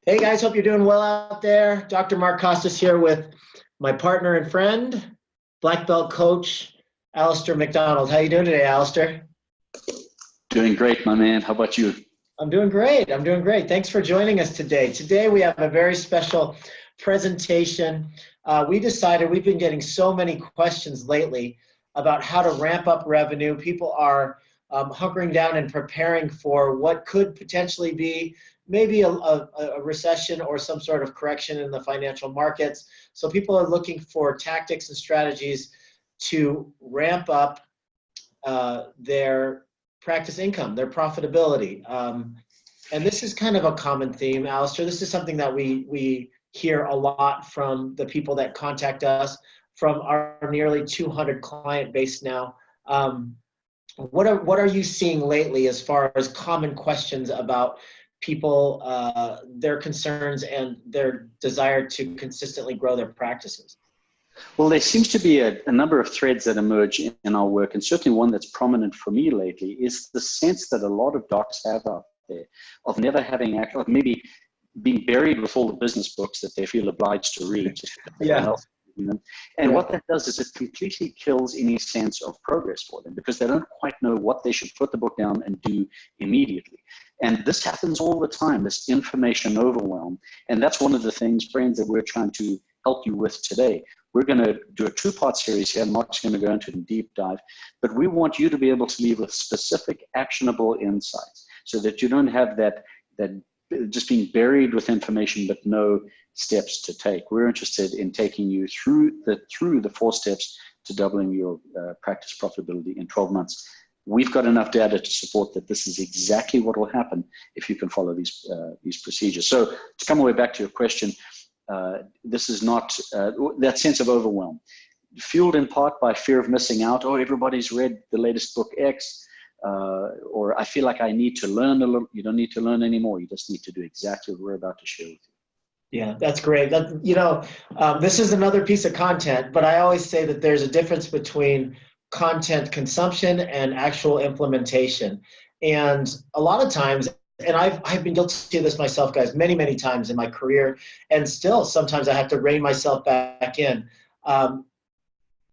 Hey guys, hope you're doing well out there. Dr. Mark Costas here with my partner and friend, black belt coach, Alistair McDonald. How you doing today, Alistair? Doing great, my man. How about you? I'm doing great. I'm doing great. Thanks for joining us today. Today we have a very special presentation. We decided we've been getting so many questions lately about how to ramp up revenue. People are hunkering down and preparing for what could potentially be maybe a recession or some sort of correction in the financial markets. So people are looking for tactics and strategies to ramp up their practice income, their profitability. And this is kind of a common theme, Alistair. This is something that we hear a lot from the people that contact us, from our nearly 200 client base now. What are you seeing lately as far as common questions about people, their concerns and their desire to consistently grow their practices? Well, there seems to be a number of threads that emerge in our work, and certainly one that's prominent for me lately is the sense that a lot of docs have out there of never having actually, of maybe being buried with all the business books that they feel obliged to read. Yeah. And what that does is it completely kills any sense of progress for them because they don't quite know what they should put the book down and do immediately. And this happens all the time, this information overwhelm. And that's one of the things, friends, that we're trying to help you with today. We're going to do a two-part series here. Mark's going to go into a deep dive, but we want you to be able to leave with specific, actionable insights so that you don't have that just being buried with information but no steps to take. We're interested in taking you through the 4 steps to doubling your practice profitability in 12 months. We've got enough data to support that this is exactly what will happen if you can follow these procedures. So to come away back to your question, this is not that sense of overwhelm, fueled in part by fear of missing out. Oh, everybody's read the latest book X, or I feel like I need to learn a little. You don't need to learn anymore. You just need to do exactly what we're about to share with you. Yeah, that's great. This is another piece of content, but I always say that there's a difference between content consumption and actual implementation. And a lot of times, and I've been guilty of this myself, guys, many, many times in my career, and still sometimes I have to rein myself back in.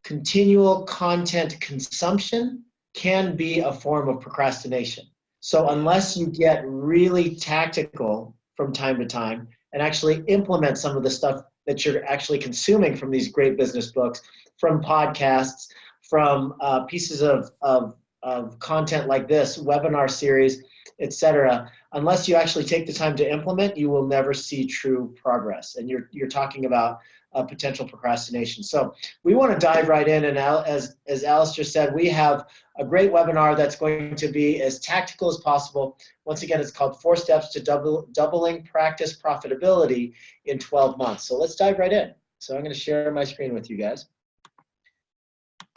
Continual content consumption can be a form of procrastination. So unless you get really tactical from time to time and actually implement some of the stuff that you're actually consuming from these great business books, from podcasts, from pieces of content like this, webinar series, etc. Unless you actually take the time to implement, you will never see true progress. And you're talking about potential procrastination. So we want to dive right in. And as Alistair said, we have a great webinar that's going to be as tactical as possible. Once again, it's called 4 Steps to Doubling Practice Profitability in 12 months. So let's dive right in. So I'm going to share my screen with you guys.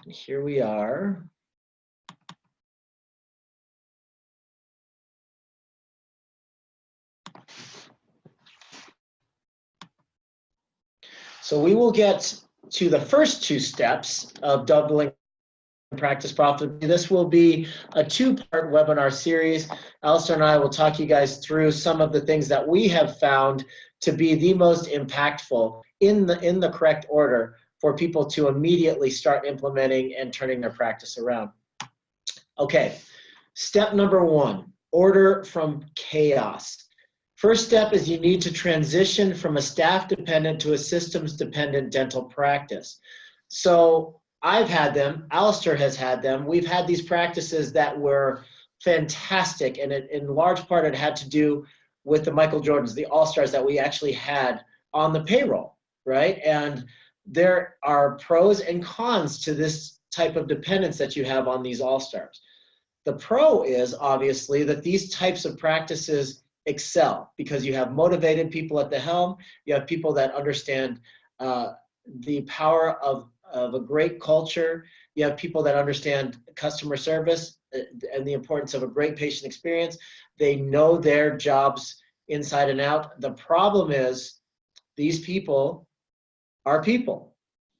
And here we are. So we will get to the first 2 steps of doubling practice profitability. This will be a 2-part webinar series. Alistair and I will talk you guys through some of the things that we have found to be the most impactful in the correct order for people to immediately start implementing and turning their practice around. Okay, step number 1, order from chaos. First step is you need to transition from a staff-dependent to a systems-dependent dental practice. So I've had them, Alistair has had them. We've had these practices that were fantastic, and in large part it had to do with the Michael Jordans, the all-stars that we actually had on the payroll, right? And there are pros and cons to this type of dependence that you have on these all-stars. The pro is obviously that these types of practices excel because you have motivated people at the helm. You have people that understand the power of a great culture. You have people that understand customer service and the importance of a great patient experience. They know their jobs inside and out. The problem is these people are people,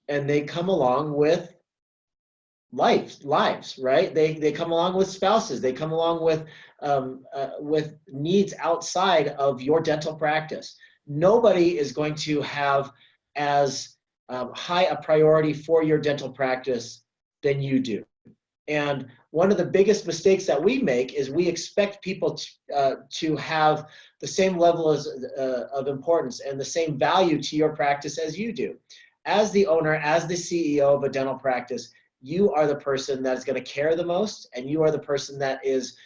and they come along with lives, right? They come along with spouses. They come along with needs outside of your dental practice. Nobody is going to have as high a priority for your dental practice than you do. And one of the biggest mistakes that we make is we expect people to have the same level of importance and the same value to your practice as you do. As the owner, as the CEO of a dental practice, you are the person that is going to care the most, and you are the person that is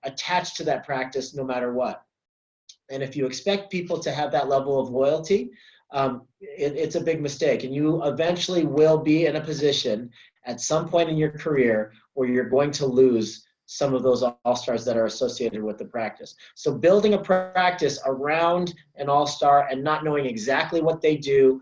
attached to that practice no matter what. And if you expect people to have that level of loyalty, it's a big mistake. And you eventually will be in a position at some point in your career where you're going to lose some of those all-stars that are associated with the practice. So building a practice around an all-star and not knowing exactly what they do,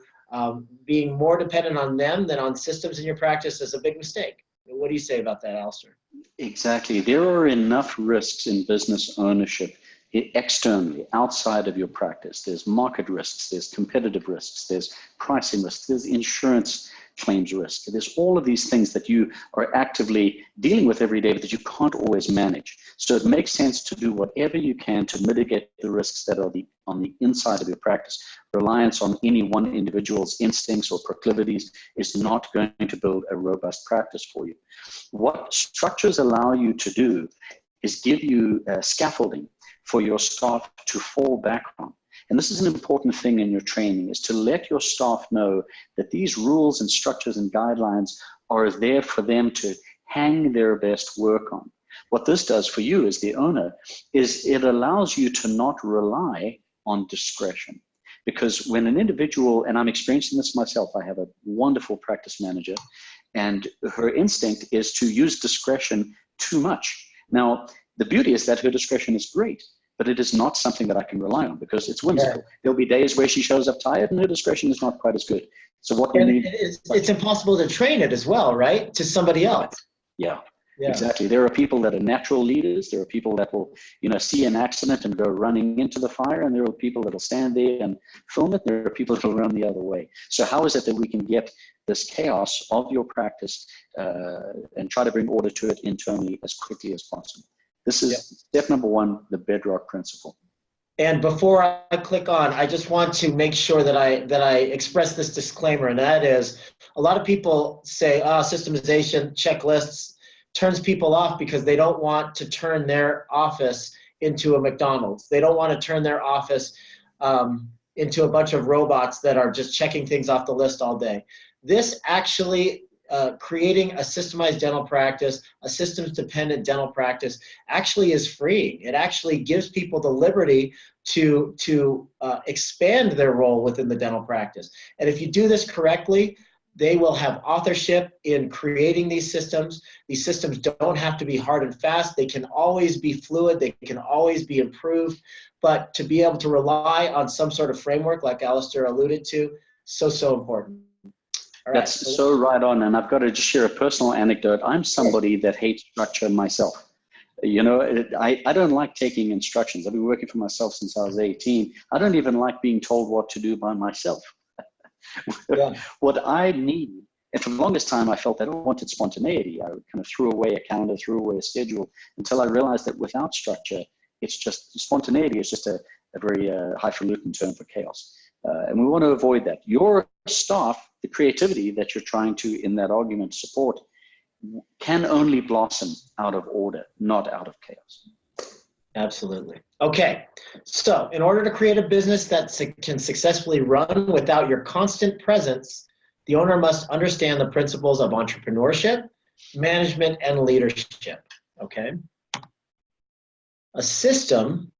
being more dependent on them than on systems in your practice is a big mistake. What do you say about that, Alistair? Exactly. There are enough risks in business ownership externally, outside of your practice. There's market risks, there's competitive risks, there's pricing risks, there's insurance claims risk. There's all of these things that you are actively dealing with every day, but that you can't always manage. So it makes sense to do whatever you can to mitigate the risks that are on the inside of your practice. Reliance on any one individual's instincts or proclivities is not going to build a robust practice for you. What structures allow you to do is give you scaffolding for your staff to fall back on. And this is an important thing in your training, is to let your staff know that these rules and structures and guidelines are there for them to hang their best work on. What this does for you as the owner is it allows you to not rely on discretion. Because when an individual, and I'm experiencing this myself, I have a wonderful practice manager, and her instinct is to use discretion too much. Now, the beauty is that her discretion is great, but it is not something that I can rely on because it's whimsical. Yeah. There'll be days where she shows up tired and her discretion is not quite as good. So what you need... It's impossible to train it as well, right? To somebody else. Yeah, exactly. There are people that are natural leaders. There are people that will, see an accident and go running into the fire, and there are people that will stand there and film it. There are people that will run the other way. So how is it that we can get this chaos of your practice and try to bring order to it internally as quickly as possible? This is step number one, the bedrock principle. And before I click on, I just want to make sure that I express this disclaimer, and that is, a lot of people say, systemization, checklists, turns people off because they don't want to turn their office into a McDonald's. They don't want to turn their office into a bunch of robots that are just checking things off the list all day. This actually, creating a systemized dental practice, a systems-dependent dental practice, actually is free. It actually gives people the liberty to expand their role within the dental practice. And if you do this correctly, they will have authorship in creating these systems. These systems don't have to be hard and fast. They can always be fluid. They can always be improved. But to be able to rely on some sort of framework, like Alistair alluded to, so important. That's so right on. And I've got to just share a personal anecdote. I'm somebody that hates structure myself. I don't like taking instructions. I've been working for myself since I was 18. I don't even like being told what to do by myself. What I need, and for the longest time, I felt that I wanted spontaneity. I kind of threw away a calendar, threw away a schedule, until I realized that without structure, it's just spontaneity is just a very highfalutin term for chaos. And we want to avoid that. Your staff, the creativity that you're trying to, in that argument, support, can only blossom out of order, not out of chaos. Absolutely. Okay, so in order to create a business that can successfully run without your constant presence, the owner must understand the principles of entrepreneurship, management, and leadership. Okay? A system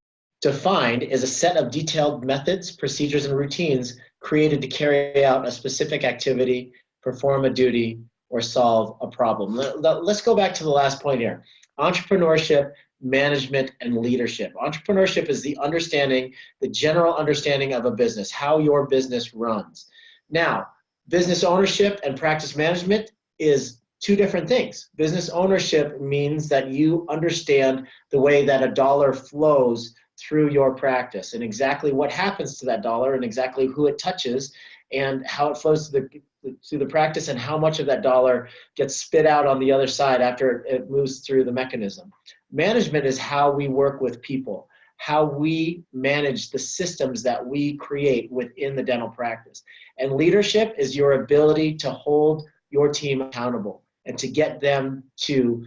defined is a set of detailed methods, procedures, and routines created to carry out a specific activity, perform a duty, or solve a problem. Let's go back to the last point here. Entrepreneurship, management, and leadership. Entrepreneurship is the understanding, the general understanding of a business, how your business runs. Now, business ownership and practice management is two different things. Business ownership means that you understand the way that a dollar flows through your practice and exactly what happens to that dollar and exactly who it touches and how it flows to the practice and how much of that dollar gets spit out on the other side after it moves through the mechanism. Management is how we work with people, how we manage the systems that we create within the dental practice. And leadership is your ability to hold your team accountable and to get them to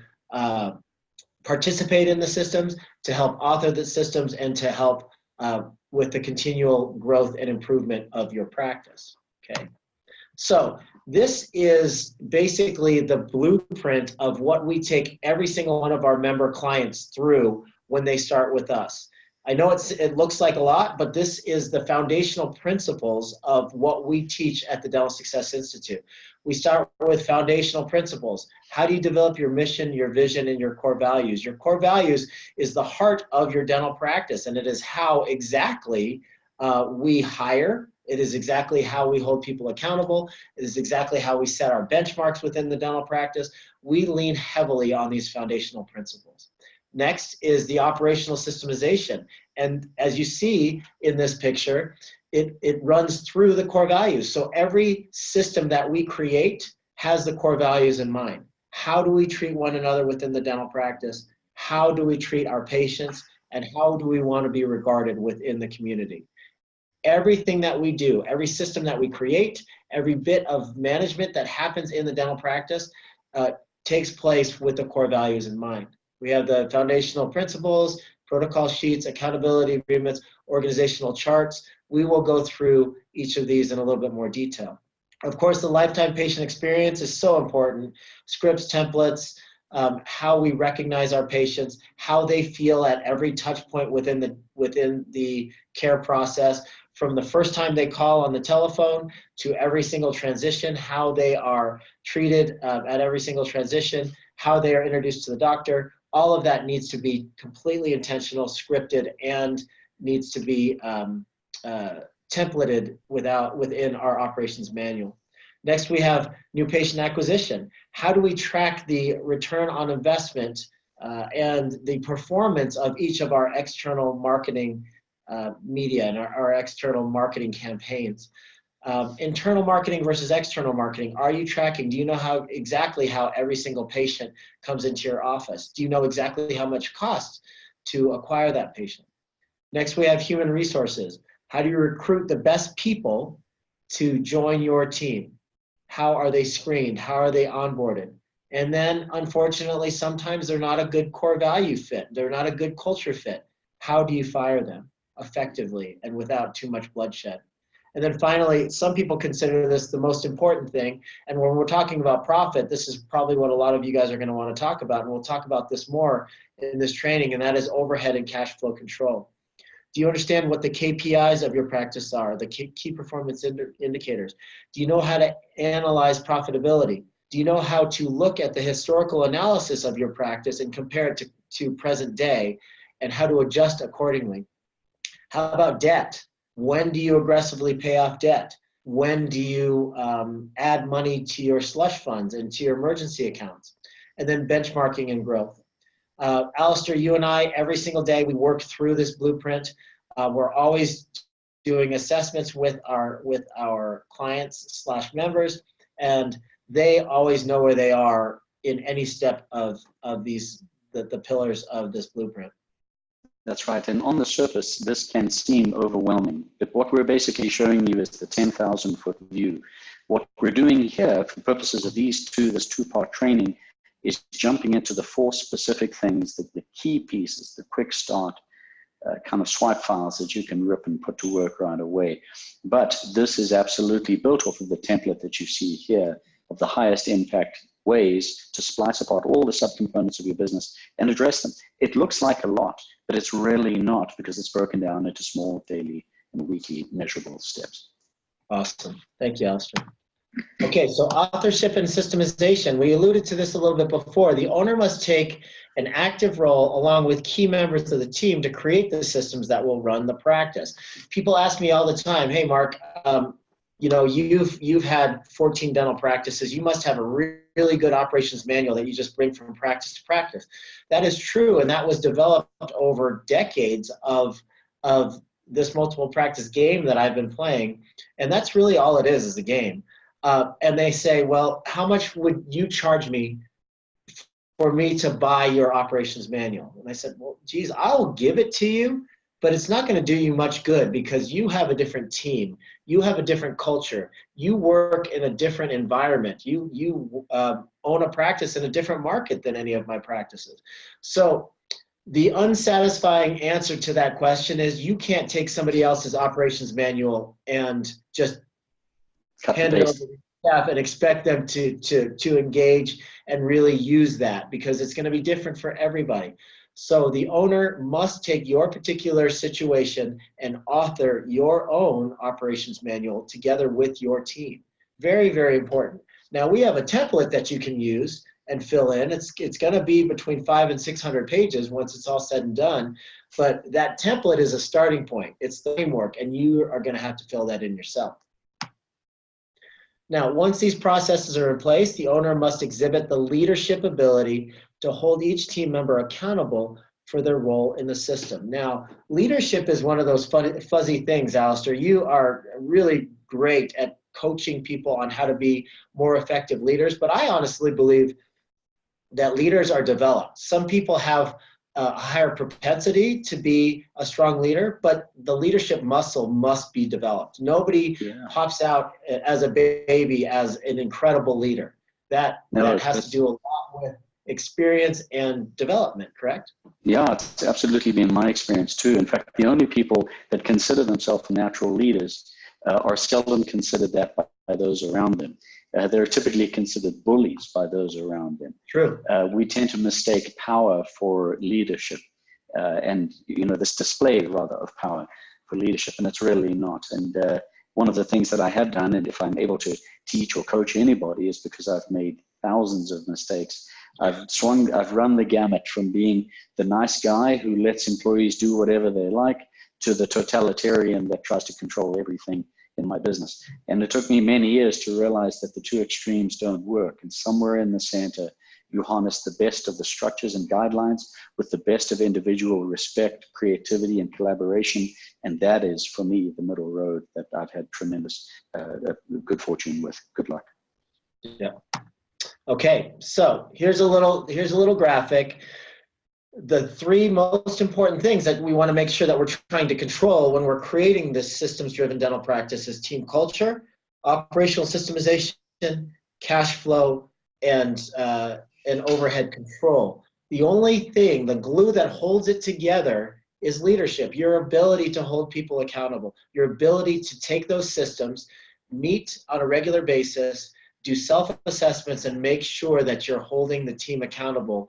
participate in the systems, to help author the systems, and to help with the continual growth and improvement of your practice. Okay. So this is basically the blueprint of what we take every single one of our member clients through when they start with us. I know it looks like a lot, but this is the foundational principles of what we teach at the Dental Success Institute. We start with foundational principles. How do you develop your mission, your vision, and your core values? Your core values is the heart of your dental practice, and it is how exactly we hire. It is exactly how we hold people accountable. It is exactly how we set our benchmarks within the dental practice. We lean heavily on these foundational principles. Next is the operational systemization. And as you see in this picture, it runs through the core values. So every system that we create has the core values in mind. How do we treat one another within the dental practice? How do we treat our patients? And how do we want to be regarded within the community? Everything that we do, every system that we create, every bit of management that happens in the dental practice takes place with the core values in mind. We have the foundational principles, protocol sheets, accountability agreements, organizational charts. We will go through each of these in a little bit more detail. Of course, the lifetime patient experience is so important. Scripts, templates, how we recognize our patients, how they feel at every touch point within the care process, from the first time they call on the telephone to every single transition, how they are treated at every single transition, how they are introduced to the doctor. All of that needs to be completely intentional, scripted, and needs to be templated within our operations manual. Next, we have new patient acquisition. How do we track the return on investment and the performance of each of our external marketing media and our external marketing campaigns? Internal marketing versus external marketing. Are you tracking? Do you know exactly how every single patient comes into your office? Do you know exactly how much it costs to acquire that patient? Next, we have human resources. How do you recruit the best people to join your team? How are they screened? How are they onboarded? And then, unfortunately, sometimes they're not a good core value fit. They're not a good culture fit. How do you fire them effectively and without too much bloodshed? And then finally, some people consider this the most important thing. And when we're talking about profit, this is probably what a lot of you guys are going to want to talk about. And we'll talk about this more in this training, and that is overhead and cash flow control. Do you understand what the KPIs of your practice are, the key performance indicators? Do you know how to analyze profitability? Do you know how to look at the historical analysis of your practice and compare it to present day and how to adjust accordingly? How about debt? When do you aggressively pay off debt? When do you add money to your slush funds and to your emergency accounts? And then benchmarking and growth. Alistair, you and I, every single day, we work through this blueprint. We're always doing assessments with our clients / members, and they always know where they are in any step of the pillars of this blueprint. That's right. And on the surface, this can seem overwhelming, but what we're basically showing you is the 10,000-foot view. What we're doing here, for purposes of this two-part training, is jumping into the 4 specific things, the key pieces, the quick start kind of swipe files that you can rip and put to work right away. But this is absolutely built off of the template that you see here of the highest impact ways to splice apart all the subcomponents of your business and address them. It looks like a lot, but it's really not, because it's broken down into small daily and weekly measurable steps. Awesome. Thank you, Alistair. Okay, so authorship and systemization. We alluded to this a little bit before. The owner must take an active role along with key members of the team to create the systems that will run the practice. People ask me all the time, hey, Mark, you know, you've had 14 dental practices. You must have a really good operations manual that you just bring from practice to practice. That is true, and that was developed over decades of this multiple practice game that I've been playing, and that's really all it is a game. and they say, well, how much would you charge me for me to buy your operations manual? And I said, well, geez, I'll give it to you, but it's not going to do you much good because you have a different team. You have a different culture. You work in a different environment. You own a practice in a different market than any of my practices. So the unsatisfying answer to that question is you can't take somebody else's operations manual and just hand it over to staff and expect them to engage and really use that, because it's going to be different for everybody. So the owner must take your particular situation and author your own operations manual together with your team. Very, very important. Now we have a template that you can use and fill in. It's going to be between 500 and 600 pages once it's all said and done. But that template is a starting point. It's the framework, and you are going to have to fill that in yourself. Now, once these processes are in place, the owner must exhibit the leadership ability to hold each team member accountable for their role in the system. Now, leadership is one of those fuzzy things, Alistair. You are really great at coaching people on how to be more effective leaders, but I honestly believe that leaders are developed. Some people have a higher propensity to be a strong leader, but the leadership muscle must be developed. Nobody pops out as a baby as an incredible leader. That has to do a lot with experience and development, correct? Yeah, it's absolutely been my experience too. In fact, the only people that consider themselves natural leaders are seldom considered that by those around them. They're typically considered bullies by those around them. True. We tend to mistake power for leadership, and this display rather of power for leadership, and it's really not. And one of the things that I have done, and if I'm able to teach or coach anybody, is because I've made thousands of mistakes. I've run the gamut from being the nice guy who lets employees do whatever they like to the totalitarian that tries to control everything in my business. And it took me many years to realize that the two extremes don't work. And somewhere in the center, you harness the best of the structures and guidelines with the best of individual respect, creativity, and collaboration. And that is, for me, the middle road that I've had tremendous good fortune with. Good luck. Yeah. Okay, so here's a little graphic. The three most important things that we want to make sure that we're trying to control when we're creating this systems-driven dental practice is team culture, operational systemization, cash flow, and overhead control. The only thing, the glue that holds it together, is leadership, your ability to hold people accountable, your ability to take those systems, meet on a regular basis, do self-assessments, and make sure that you're holding the team accountable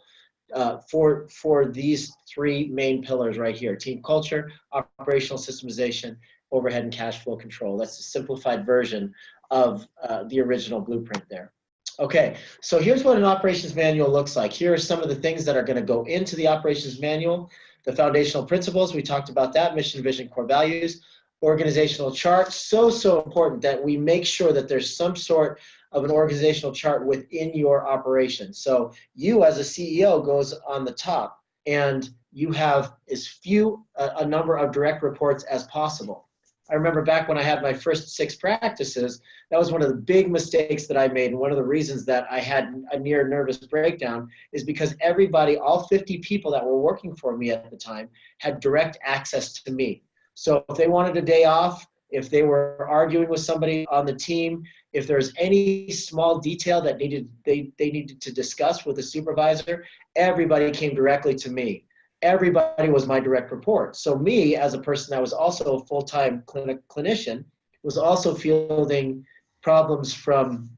for these three main pillars right here: team culture, operational systemization, overhead and cash flow control. That's a simplified version of the original blueprint there. Okay, so here's what an operations manual looks like. Here are some of the things that are going to go into the operations manual. The foundational principles, we talked about that: mission, vision, core values. Organizational chart, so important that we make sure that there's some sort of an organizational chart within your operation. So you as a CEO goes on the top, and you have as few a number of direct reports as possible. I remember back when I had my first 6 practices, that was one of the big mistakes that I made, and one of the reasons that I had a near nervous breakdown is because everybody, all 50 people that were working for me at the time, had direct access to me. So if they wanted a day off, if they were arguing with somebody on the team, if there's any small detail that they needed to discuss with a supervisor, everybody came directly to me. Everybody was my direct report. So me, as a person that was also a full-time clinician, was also fielding problems from,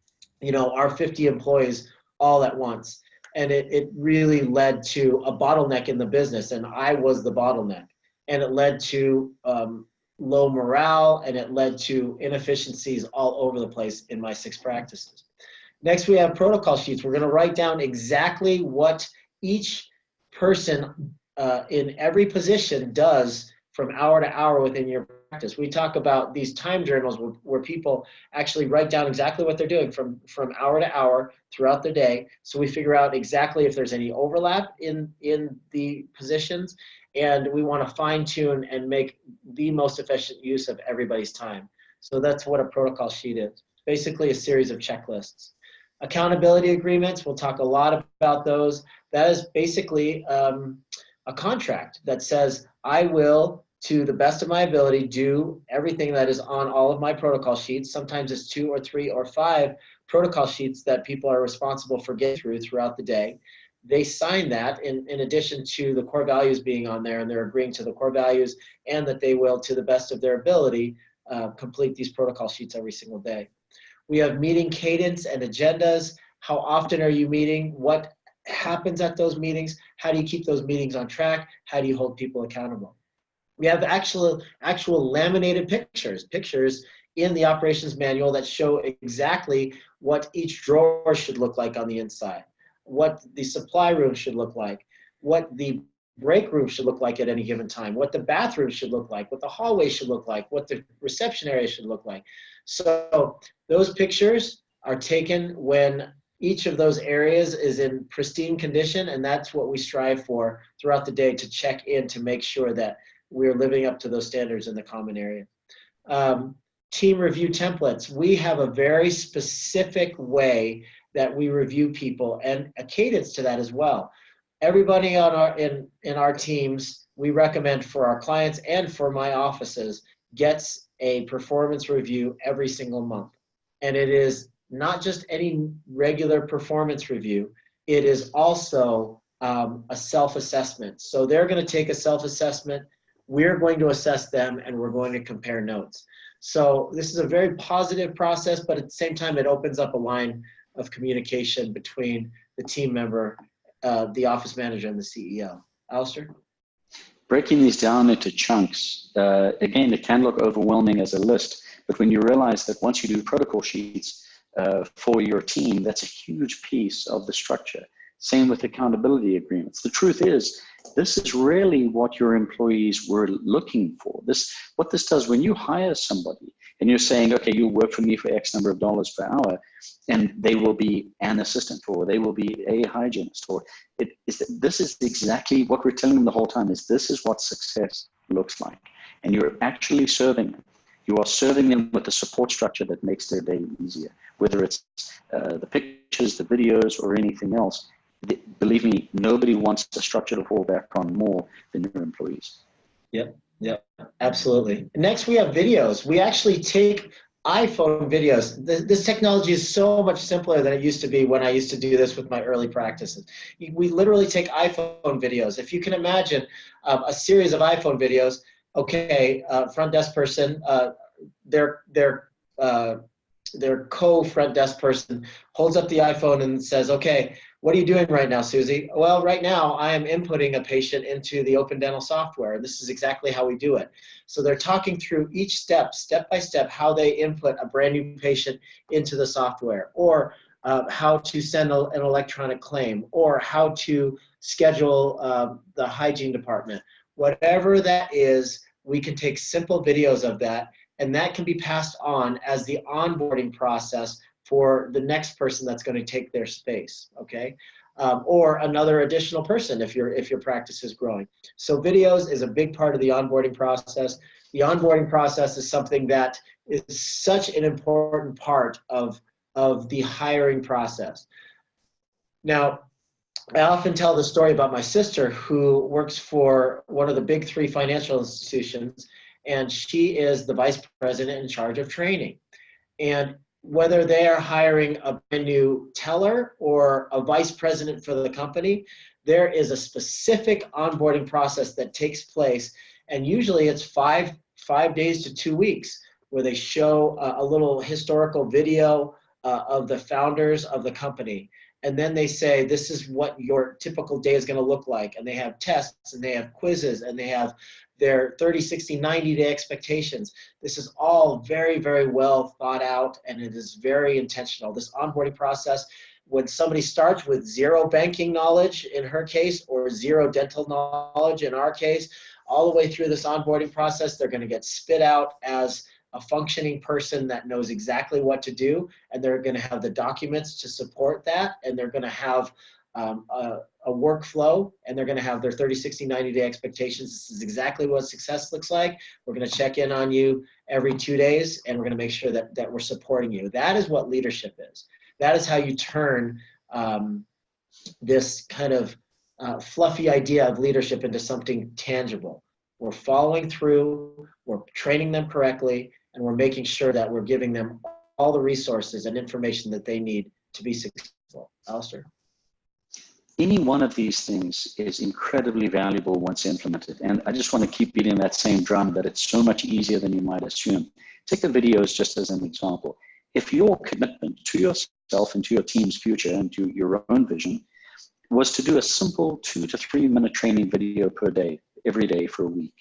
our 50 employees all at once. And it really led to a bottleneck in the business, and I was the bottleneck. And it led to low morale, and it led to inefficiencies all over the place in my 6 practices. Next, we have protocol sheets. We're going to write down exactly what each person in every position does from hour to hour within your practice. We talk about these time journals where people actually write down exactly what they're doing from hour to hour throughout the day. So we figure out exactly if there's any overlap in the positions, and we want to fine tune and make the most efficient use of everybody's time. So that's what a protocol sheet is. basically a series of checklists. Accountability agreements, we'll talk a lot about those. That is basically a contract that says I will, to the best of my ability, do everything that is on all of my protocol sheets. Sometimes it's 2 or 3 or 5 protocol sheets that people are responsible for getting throughout the day. They sign that in addition to the core values being on there, and they're agreeing to the core values and that they will, to the best of their ability, complete these protocol sheets every single day. We have meeting cadence and agendas. How often are you meeting? What happens at those meetings? How do you keep those meetings on track? How do you hold people accountable? We have actual laminated pictures in the operations manual that show exactly what each drawer should look like on the inside, what the supply room should look like, what the break room should look like at any given time, what the bathroom should look like, what the hallway should look like, what the reception area should look like. So those pictures are taken when each of those areas is in pristine condition, and that's what we strive for throughout the day, to check in to make sure that we're living up to those standards in the common area. Team review templates. We have a very specific way that we review people, and a cadence to that as well. Everybody on in our teams, we recommend for our clients and for my offices, gets a performance review every single month. And it is not just any regular performance review, it is also a self-assessment. So they're going to take a self-assessment, we're going to assess them, and we're going to compare notes. So this is a very positive process, but at the same time, it opens up a line of communication between the team member, the office manager, and the CEO. Alistair? Breaking these down into chunks, again, it can look overwhelming as a list, but when you realize that once you do protocol sheets for your team, that's a huge piece of the structure. Same with accountability agreements. The truth is, this is really what your employees were looking for. What this does, when you hire somebody and you're saying, okay, you work for me for X number of dollars per hour, and they will be an assistant, or they will be a hygienist, or this is exactly what we're telling them the whole time, is this is what success looks like. And you're actually serving them. You are serving them with a support structure that makes their day easier, whether it's the pictures, the videos, or anything else. Believe me, nobody wants a structure to fall back on more than your employees. Yep, absolutely. Next, we have videos. We actually take iPhone videos. This technology is so much simpler than it used to be when I used to do this with my early practices. We literally take iPhone videos. If you can imagine a series of iPhone videos, okay, front desk person, their co-front desk person holds up the iPhone and says, okay, what are you doing right now, Susie? Well, right now I am inputting a patient into the Open Dental software, and this is exactly how we do it. So they're talking through each step by step, how they input a brand new patient into the software, or how to send an electronic claim, or how to schedule the hygiene department. Whatever that is, we can take simple videos of that, and that can be passed on as the onboarding process for the next person that's going to take their space, okay? Or another additional person if your practice is growing. So videos is a big part of the onboarding process. The onboarding process is something that is such an important part of the hiring process. Now, I often tell the story about my sister, who works for one of the big 3 financial institutions, and she is the vice president in charge of training. And whether they are hiring a brand new teller or a vice president for the company, there is a specific onboarding process that takes place. And usually it's 5 days to 2 weeks, where they show a little historical video of the founders of the company. And then they say, this is what your typical day is going to look like. And they have tests, and they have quizzes, and they have their 30, 60, 90-day expectations. This is all very, very well thought out, and it is very intentional. This onboarding process, when somebody starts with 0 banking knowledge in her case, or 0 dental knowledge in our case, all the way through this onboarding process, they're going to get spit out as a functioning person that knows exactly what to do, and they're going to have the documents to support that, and they're going to have a workflow, and they're going to have their 30, 60, 90-day expectations. This is exactly what success looks like. We're going to check in on you every 2 days, and we're going to make sure that we're supporting you. That is what leadership is. That is how you turn this kind of fluffy idea of leadership into something tangible. We're following through, we're training them correctly, and we're making sure that we're giving them all the resources and information that they need to be successful. Alistair? Any one of these things is incredibly valuable once implemented. And I just want to keep beating that same drum that it's so much easier than you might assume. Take the videos just as an example. If your commitment to yourself and to your team's future and to your own vision was to do a simple 2 to 3 minute training video per day, every day for a week,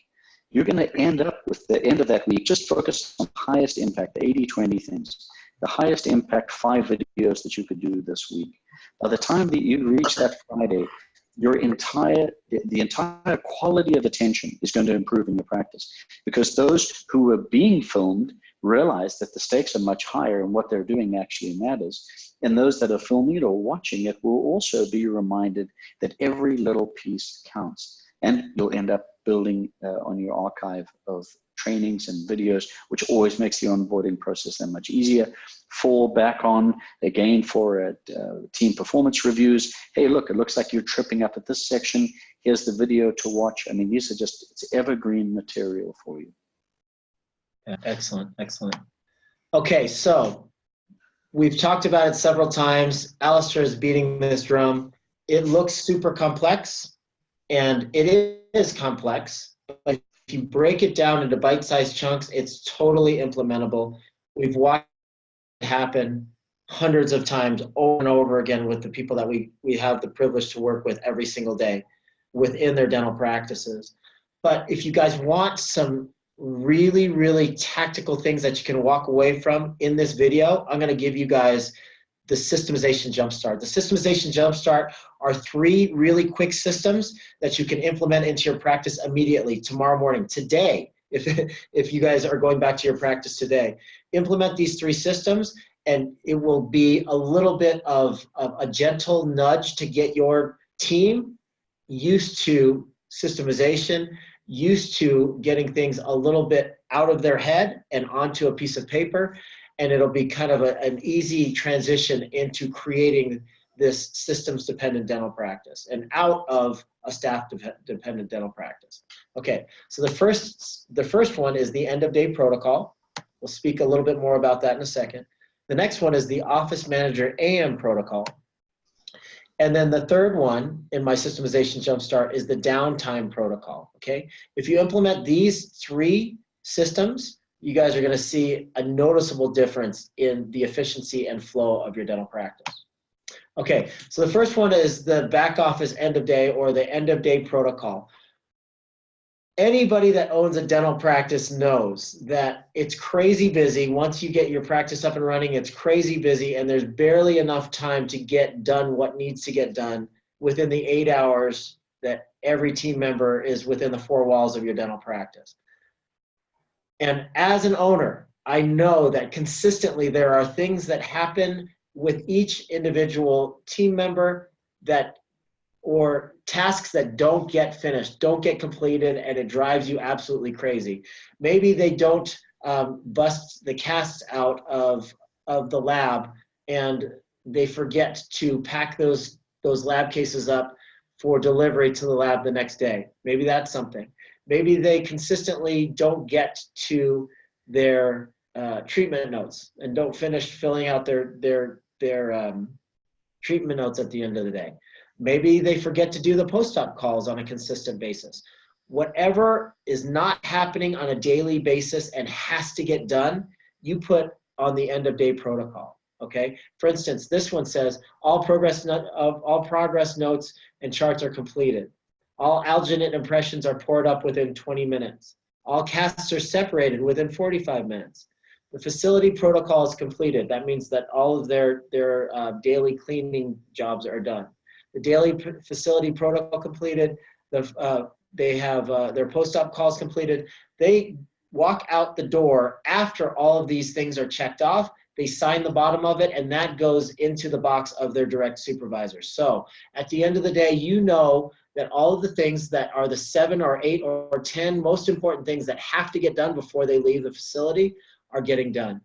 you're going to end up with the end of that week just focused on highest impact, the 80-20 things, the highest impact 5 videos that you could do this week. By the time that you reach that Friday, the entire quality of attention is going to improve in your practice, because those who are being filmed realize that the stakes are much higher and what they're doing actually matters. And those that are filming it or watching it will also be reminded that every little piece counts. And you'll end up building on your archive of trainings and videos, which always makes the onboarding process that much easier. Fall back on, again, for team performance reviews. Hey, look, it looks like you're tripping up at this section. Here's the video to watch. I mean, these are just, it's evergreen material for you. Yeah, excellent, excellent. Okay, so we've talked about it several times. Alistair is beating this drum. It looks super complex, and it is complex, but if you break it down into bite-sized chunks, it's totally implementable. We've watched it happen hundreds of times over and over again with the people that we have the privilege to work with every single day within their dental practices. But if you guys want some really, really tactical things that you can walk away from in this video, I'm going to give you guys the Systemization Jumpstart. The Systemization Jumpstart are 3 really quick systems that you can implement into your practice immediately, tomorrow morning, today, if you guys are going back to your practice today. Implement these 3 systems, and it will be a little bit of a gentle nudge to get your team used to systemization, used to getting things a little bit out of their head and onto a piece of paper. And it'll be kind of an easy transition into creating this systems-dependent dental practice and out of a staff-dependent dental practice. Okay, so the first one is the end-of-day protocol. We'll speak a little bit more about that in a second. The next one is the Office Manager AM protocol. And then the third one in my Systemization Jumpstart is the downtime protocol, okay? If you implement these 3 systems, you guys are going to see a noticeable difference in the efficiency and flow of your dental practice. Okay, so the first one is the back office end of day, or the end of day protocol. Anybody that owns a dental practice knows that it's crazy busy. Once you get your practice up and running, it's crazy busy, and there's barely enough time to get done what needs to get done within the 8 hours that every team member is within the 4 walls of your dental practice. And as an owner, I know that consistently there are things that happen with each individual team member or tasks that don't get finished, don't get completed, and it drives you absolutely crazy. Maybe they don't bust the casts out of the lab, and they forget to pack those lab cases up for delivery to the lab the next day. Maybe that's something. Maybe they consistently don't get to their treatment notes and don't finish filling out their treatment notes at the end of the day. Maybe they forget to do the post-op calls on a consistent basis. Whatever is not happening on a daily basis and has to get done, you put on the end of day protocol. Okay. For instance, this one says all progress notes and charts are completed. All alginate impressions are poured up within 20 minutes. All casts are separated within 45 minutes. The facility protocol is completed. That means that all of their daily cleaning jobs are done. The daily facility protocol completed. They have their post-op calls completed. They walk out the door after all of these things are checked off, they sign the bottom of it, and that goes into the box of their direct supervisor. So at the end of the day, you know that all of the things that are the 7 or 8 or 10 most important things that have to get done before they leave the facility are getting done.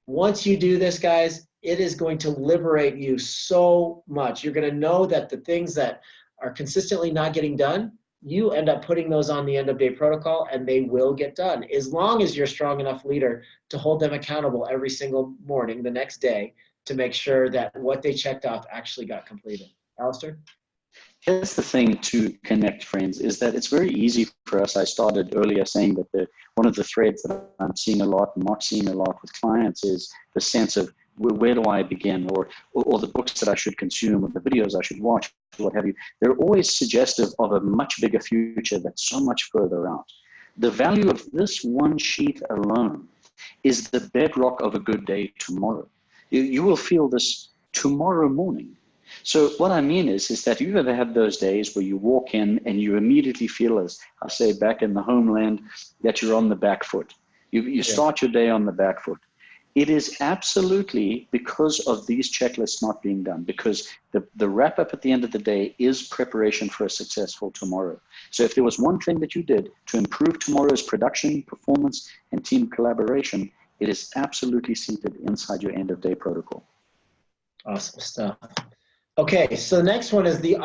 Once you do this, guys, it is going to liberate you so much. You're going to know that the things that are consistently not getting done, you end up putting those on the end of day protocol, and they will get done, as long as you're a strong enough leader to hold them accountable every single morning the next day to make sure that what they checked off actually got completed. Alistair? Here's the thing to connect, friends, is that it's very easy for us. I started earlier saying that one of the threads that I'm seeing a lot and not seeing a lot with clients is the sense of where do I begin, or the books that I should consume, or the videos I should watch, what have you. They're always suggestive of a much bigger future that's so much further out. The value of this one sheet alone is the bedrock of a good day tomorrow. You will feel this tomorrow morning. So what I mean is that you've ever had those days where you walk in and you immediately feel, as I say back in the homeland, that you're on the back foot. You start your day on the back foot. It is absolutely because of these checklists not being done, because the wrap up at the end of the day is preparation for a successful tomorrow. So if there was one thing that you did to improve tomorrow's production, performance, and team collaboration, it is absolutely seated inside your end of day protocol. Awesome stuff. Okay, so the next one is the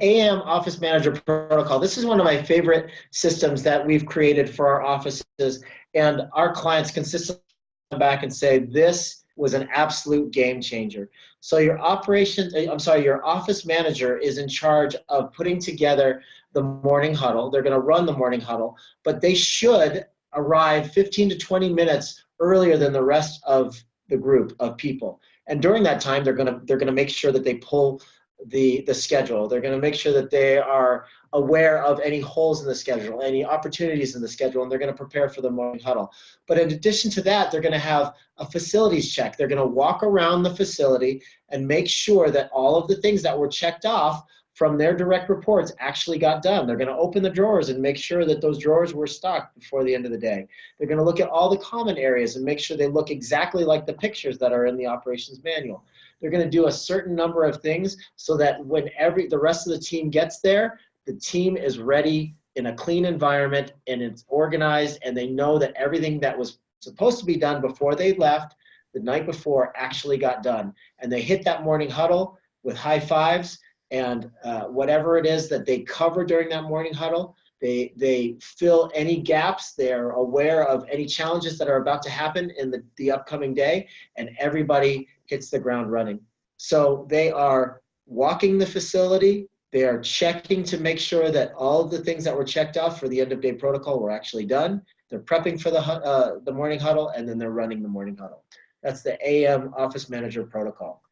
AM Office Manager Protocol. This is one of my favorite systems that we've created for our offices, and our clients consistently come back and say, this was an absolute game changer. So your office manager is in charge of putting together the morning huddle. They're going to run the morning huddle, but they should arrive 15 to 20 minutes earlier than the rest of the group of people. And during that time, they're gonna make sure that they pull the schedule. They're gonna make sure that they are aware of any holes in the schedule, any opportunities in the schedule, and they're gonna prepare for the morning huddle. But in addition to that, they're gonna have a facilities check. They're gonna walk around the facility and make sure that all of the things that were checked off from their direct reports actually got done. They're going to open the drawers and make sure that those drawers were stocked before the end of the day. They're going to look at all the common areas and make sure they look exactly like the pictures that are in the operations manual. They're going to do a certain number of things so that when the rest of the team gets there, the team is ready in a clean environment and it's organized, and they know that everything that was supposed to be done before they left the night before actually got done. And they hit that morning huddle with high fives, and whatever it is that they cover during that morning huddle, they fill any gaps. They're aware of any challenges that are about to happen in the upcoming day, and everybody hits the ground running. So they are walking the facility. They are checking to make sure that all of the things that were checked off for the end of day protocol were actually done. They're prepping for the morning huddle, and then they're running the morning huddle. That's the AM Office Manager Protocol.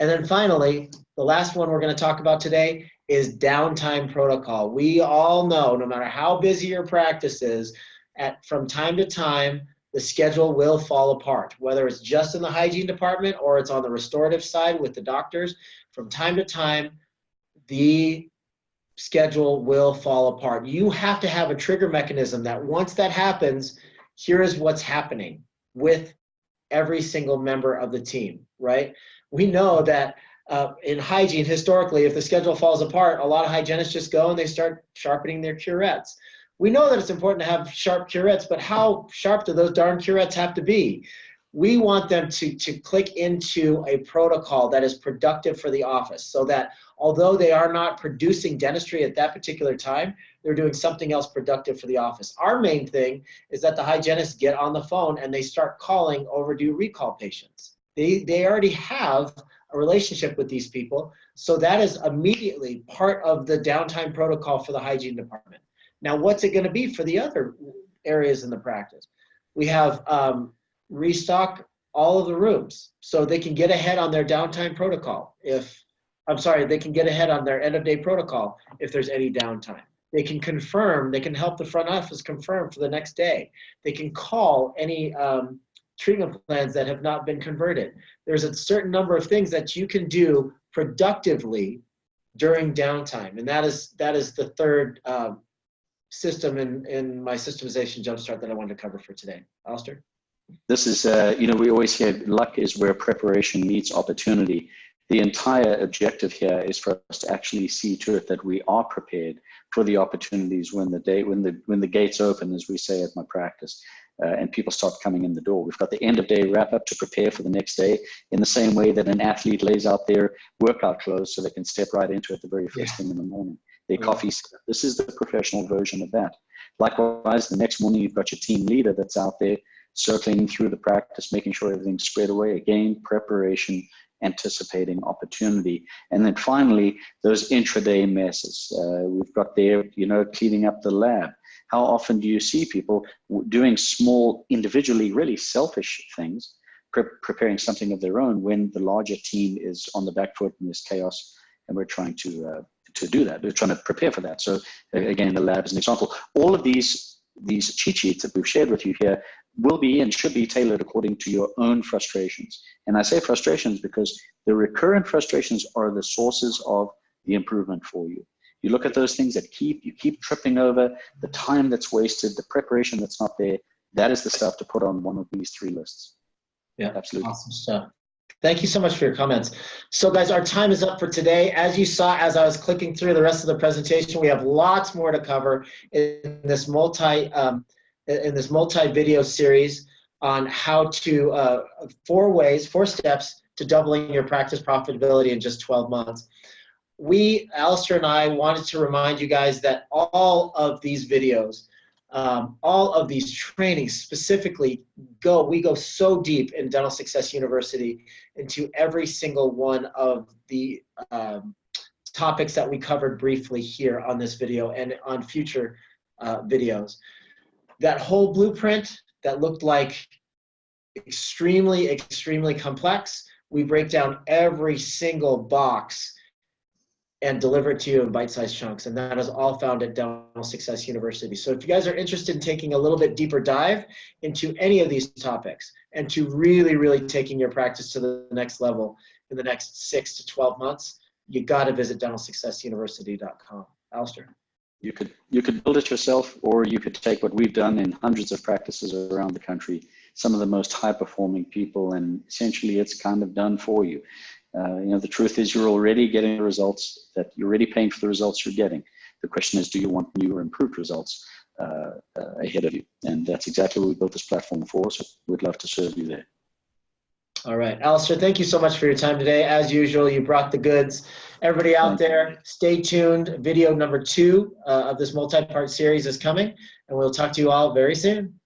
And then finally, the last one we're going to talk about today is downtime protocol. We all know, no matter how busy your practice is, from time to time, the schedule will fall apart, whether it's just in the hygiene department or it's on the restorative side with the doctors. From time to time, the schedule will fall apart. You have to have a trigger mechanism that once that happens, here is what's happening with every single member of the team, right? We know that in hygiene, historically, if the schedule falls apart, a lot of hygienists just go and they start sharpening their curettes. We know that it's important to have sharp curettes, but how sharp do those darn curettes have to be? We want them to click into a protocol that is productive for the office, so that although they are not producing dentistry at that particular time, they're doing something else productive for the office. Our main thing is that the hygienists get on the phone and they start calling overdue recall patients. They already have a relationship with these people, so that is immediately part of the downtime protocol for the hygiene department. Now, what's it going to be for the other areas in the practice? We have restock all of the rooms so they can get ahead on their downtime protocol. They can get ahead on their end of day protocol if there's any downtime. They can confirm, they can help the front office confirm for the next day. They can call any treatment plans that have not been converted. There's a certain number of things that you can do productively during downtime, and that is the third system in my systemization jumpstart that I wanted to cover for today. Alistair? This is, we always hear luck is where preparation meets opportunity. The entire objective here is for us to actually see to it that we are prepared for the opportunities when the gates open, as we say at my practice, and people start coming in the door. We've got the end of day wrap up to prepare for the next day, in the same way that an athlete lays out their workout clothes so they can step right into it the very first thing in the morning. Their coffee. This is the professional version of that. Likewise, the next morning you've got your team leader that's out there circling through the practice, making sure everything's squared away. Again, preparation, anticipating opportunity. And then finally, those intraday messes. We've got there, cleaning up the lab. How often do you see people doing small, individually really selfish things, preparing something of their own when the larger team is on the back foot and there's chaos, and we're trying to do that. We're trying to prepare for that. So again, the lab is an example. All of these cheat sheets that we've shared with you here will be and should be tailored according to your own frustrations. And I say frustrations because the recurrent frustrations are the sources of the improvement for you. You look at those things that you keep tripping over, the time that's wasted, the preparation that's not there. That is the stuff to put on one of these 3 lists. Yeah, absolutely. Awesome stuff. Thank you so much for your comments. So guys, our time is up for today. As you saw, as I was clicking through the rest of the presentation, we have lots more to cover in this multi-video series on how to, 4 steps to doubling your practice profitability in just 12 months. Alistair and I wanted to remind you guys that all of these videos, all of these trainings specifically we go so deep in Dental Success University into every single one of the topics that we covered briefly here on this video and on future videos. That whole blueprint that looked like extremely, extremely complex, we break down every single box and deliver it to you in bite-sized chunks. And that is all found at Dental Success University. So if you guys are interested in taking a little bit deeper dive into any of these topics and to really, really taking your practice to the next level in the next 6 to 12 months, you got to visit dentalsuccessuniversity.com. Alistair. You could build it yourself, or you could take what we've done in hundreds of practices around the country, some of the most high-performing people, and essentially it's kind of done for you. The truth is you're already getting the results, that you're already paying for the results you're getting. The question is, do you want new or improved results ahead of you? And that's exactly what we built this platform for, so we'd love to serve you there. All right, Alistair, thank you so much for your time today. As usual, you brought the goods. Everybody out there, stay tuned. Video number 2 of this multi-part series is coming, and we'll talk to you all very soon.